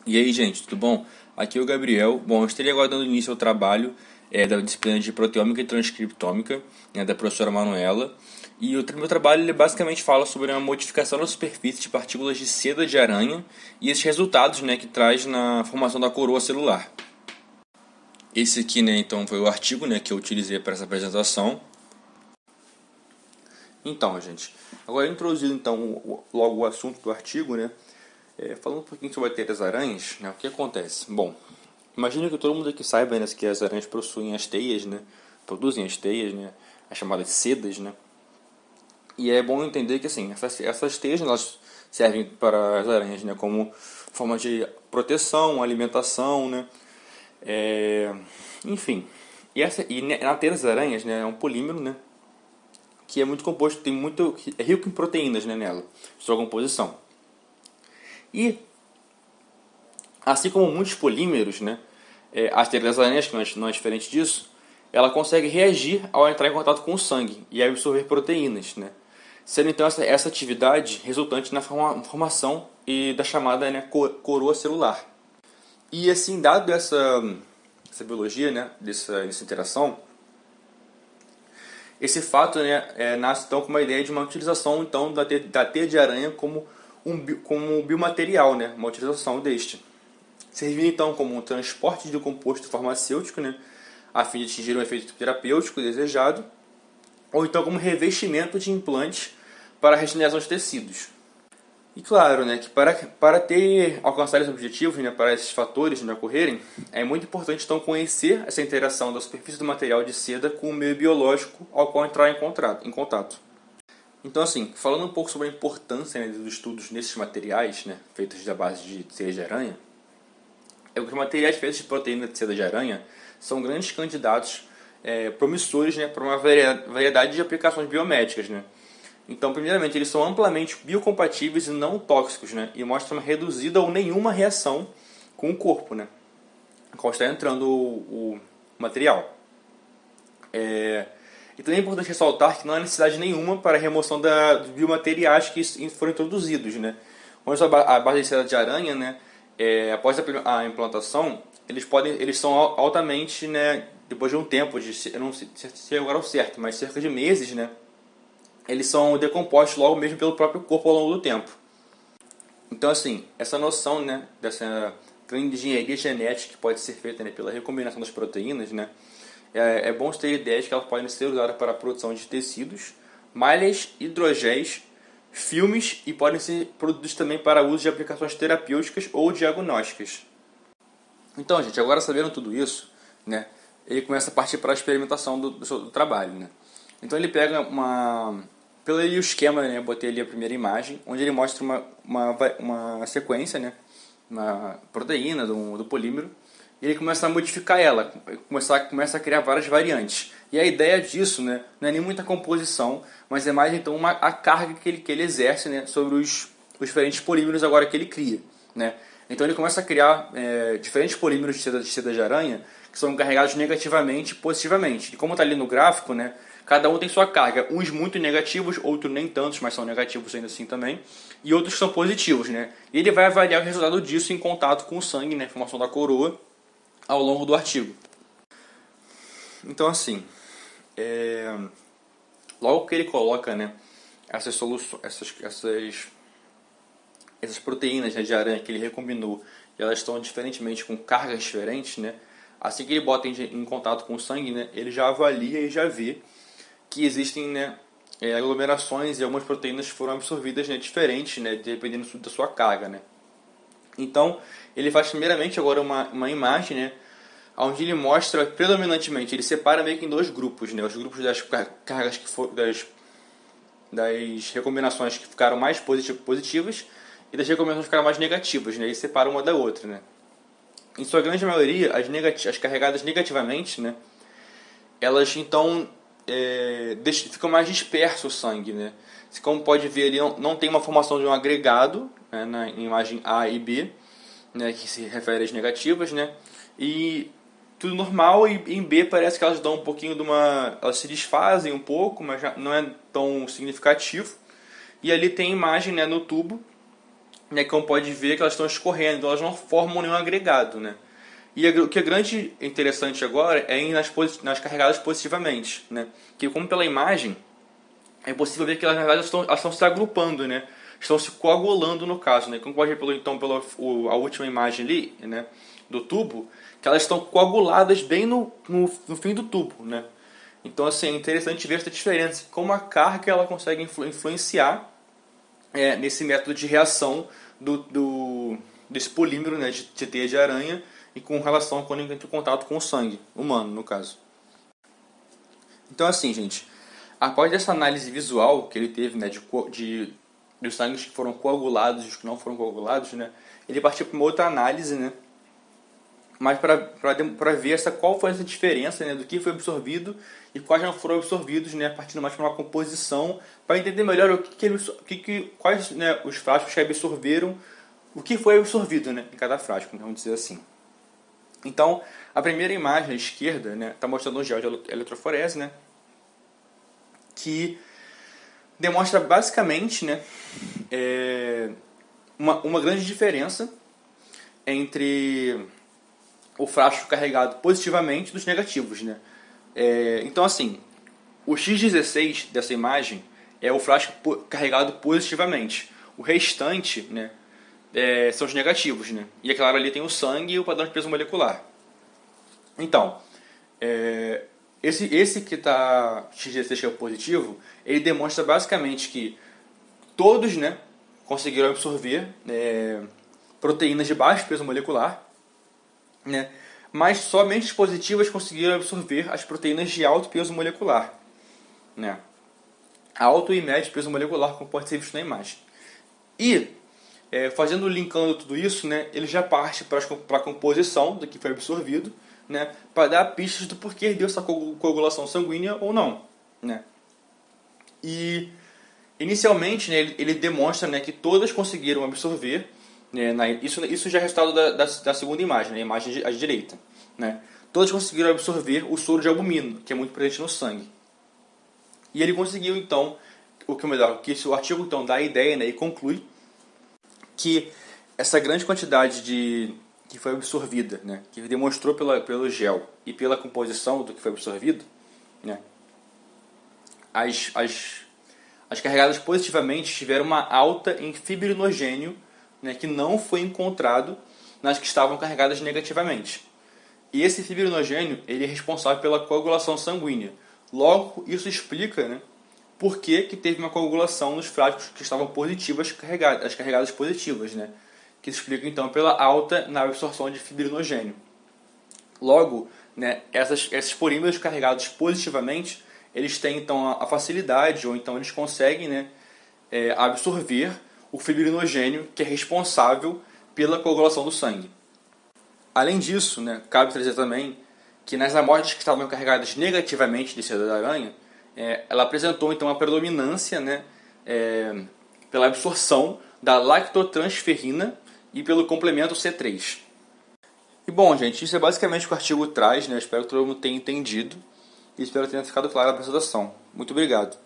E aí, gente, tudo bom? Aqui é o Gabriel. Bom, eu estaria agora dando início ao trabalho da disciplina de proteômica e transcriptômica, da professora Manuela. E o meu trabalho ele basicamente fala sobre a modificação da superfície de partículas de seda de aranha e esses resultados, que traz na formação da coroa celular. Esse aqui, então, foi o artigo, que eu utilizei para essa apresentação. Então, gente, agora introduzindo então logo o assunto do artigo, falando um pouquinho sobre a teia das aranhas, o que acontece? Bom, imagina que todo mundo aqui saiba, que as aranhas possuem as teias, produzem as teias, as chamadas sedas, E é bom entender que assim, essas teias elas servem para as aranhas, como forma de proteção, alimentação, enfim. E na teia das aranhas, é um polímero, que é muito composto, é rico em proteínas, nela, sua composição. E assim como muitos polímeros, as teias das aranhas, que não é diferente disso, ela consegue reagir ao entrar em contato com o sangue e absorver proteínas, sendo então essa atividade resultante na formação da chamada coroa celular. E assim, dado essa biologia, dessa interação, esse fato nasce então com uma ideia de uma utilização então, da teia de aranha como um biomaterial, uma utilização deste. Servindo então como um transporte de um composto farmacêutico, a fim de atingir um efeito terapêutico desejado, ou então como revestimento de implantes para a regeneração de tecidos. E claro, que para alcançar esses objetivos, para esses fatores ocorrerem, é muito importante então conhecer essa interação da superfície do material de seda com o meio biológico ao qual entrar em contato. Então, assim, falando um pouco sobre a importância dos estudos nesses materiais, feitos da base de teia de aranha, é que os materiais feitos de proteína de seda de aranha são grandes candidatos promissores para uma variedade de aplicações biomédicas. Então, primeiramente, eles são amplamente biocompatíveis e não tóxicos, e mostram uma reduzida ou nenhuma reação com o corpo, qual está entrando o material. E também é importante ressaltar que não há necessidade nenhuma para a remoção dos biomateriais que foram introduzidos. Quando a base de seda de aranha, após a implantação, eles são altamente, depois de um tempo, eu não sei se é agora o certo, mas cerca de meses, eles são decompostos logo mesmo pelo próprio corpo ao longo do tempo. Então, assim, essa noção, dessa grande engenharia genética que pode ser feita pela recombinação das proteínas, é bom ter ideia de que elas podem ser usadas para a produção de tecidos, malhas, hidrogéis, filmes e podem ser produzidos também para uso de aplicações terapêuticas ou diagnósticas. Então, gente, agora sabendo tudo isso, ele começa a partir para a experimentação do trabalho. Então ele pega pelo esquema, eu botei ali a primeira imagem, onde ele mostra uma sequência, uma proteína do polímero, e ele começa a modificar ela, começa a criar várias variantes. E a ideia disso, não é nem muita composição, mas é mais então a carga que ele exerce, sobre os diferentes polímeros agora que ele cria. Então ele começa a criar diferentes polímeros de seda de aranha que são carregados negativamente e positivamente. E como está ali no gráfico, cada um tem sua carga. Uns muito negativos, outros nem tantos, mas são negativos ainda assim também. E outros que são positivos. E ele vai avaliar o resultado disso em contato com o sangue, formação da coroa, ao longo do artigo. Então, assim, logo que ele coloca essas proteínas de aranha que ele recombinou, e elas estão diferentemente com cargas diferentes, assim que ele bota em contato com o sangue, ele já avalia e já vê que existem aglomerações e algumas proteínas que foram absorvidas diferentes, dependendo da sua carga. Então, ele faz primeiramente agora uma imagem, onde ele mostra predominantemente, ele separa meio que em dois grupos, os grupos das cargas das recombinações que ficaram mais positivas e das recombinações que ficaram mais negativas, ele separa uma da outra. Em sua grande maioria, as carregadas negativamente, elas então ficam mais disperso o sangue, Você, como pode ver, ele não tem uma formação de um agregado, na imagem A e B, que se refere às negativas, e tudo normal, e em B parece que elas dão um pouquinho elas se desfazem um pouco, mas já não é tão significativo. E ali tem a imagem, no tubo, né, como pode ver que elas estão escorrendo, então elas não formam nenhum agregado, né? E o que é grande interessante agora é ir nas carregadas positivamente, né? Que como pela imagem é possível ver que elas na verdade elas estão se agrupando, né? Estão se coagulando no caso, né? Como pode ver a última imagem ali, né, do tubo, que elas estão coaguladas bem no fim do tubo, né? Então assim, é interessante ver essa diferença, como a carga ela consegue influenciar nesse método de reação desse polímero, né, de teia de aranha e com relação quando entra em contato com o sangue humano, no caso. Então assim, gente, após dessa análise visual que ele teve, né, dos sangues que foram coagulados e os que não foram coagulados, né, ele partiu para uma outra análise, né, mas para ver qual foi essa diferença, né, do que foi absorvido e quais não foram absorvidos, né, partindo mais para uma composição, para entender melhor quais, né, os frascos que absorveram, o que foi absorvido, né, em cada frasco, vamos dizer assim. Então, a primeira imagem à esquerda, né, está mostrando um gel de eletroforese, né, que demonstra basicamente, né, uma grande diferença entre o frasco carregado positivamente dos negativos, né? Então assim, o X16 dessa imagem é o frasco carregado positivamente. O restante, né, são os negativos, né? E é claro, ali tem o sangue e o padrão de peso molecular. Então, esse que está X16 que é o positivo, ele demonstra basicamente que todos, né, conseguiram absorver proteínas de baixo peso molecular, né, mas somente as positivas conseguiram absorver as proteínas de alto peso molecular, né, alto e médio peso molecular, como pode ser visto na imagem. E linkando tudo isso, né, ele já parte para a composição do que foi absorvido, né, para dar pistas do porquê deu essa coagulação sanguínea ou não, né. E inicialmente, né, ele demonstra, né, que todas conseguiram absorver, né, isso já é resultado da segunda imagem, né, a imagem à direita, né. Todas conseguiram absorver o soro de albumina, que é muito presente no sangue. E ele conseguiu então, o artigo então dá a ideia, né, e conclui que essa grande quantidade que foi absorvida, né, que demonstrou pelo gel e pela composição do que foi absorvido, né, as carregadas positivamente tiveram uma alta em fibrinogênio, né, que não foi encontrado nas que estavam carregadas negativamente. E esse fibrinogênio ele é responsável pela coagulação sanguínea. Logo, isso explica, né, por que teve uma coagulação nos frascos que estavam positivas, as carregadas positivas, né, que explica então pela alta na absorção de fibrinogênio. Logo, né, esses polímeros carregados positivamente, eles têm então a facilidade, ou então eles conseguem, né, absorver o fibrinogênio que é responsável pela coagulação do sangue. Além disso, né, cabe trazer também que nas amostras que estavam carregadas negativamente de seda da aranha, ela apresentou então uma predominância, né, pela absorção da lactotransferrina e pelo complemento C3. E bom, gente, isso é basicamente o que o artigo traz, né? Eu espero que todo mundo tenha entendido e espero que tenha ficado claro a apresentação. Muito obrigado.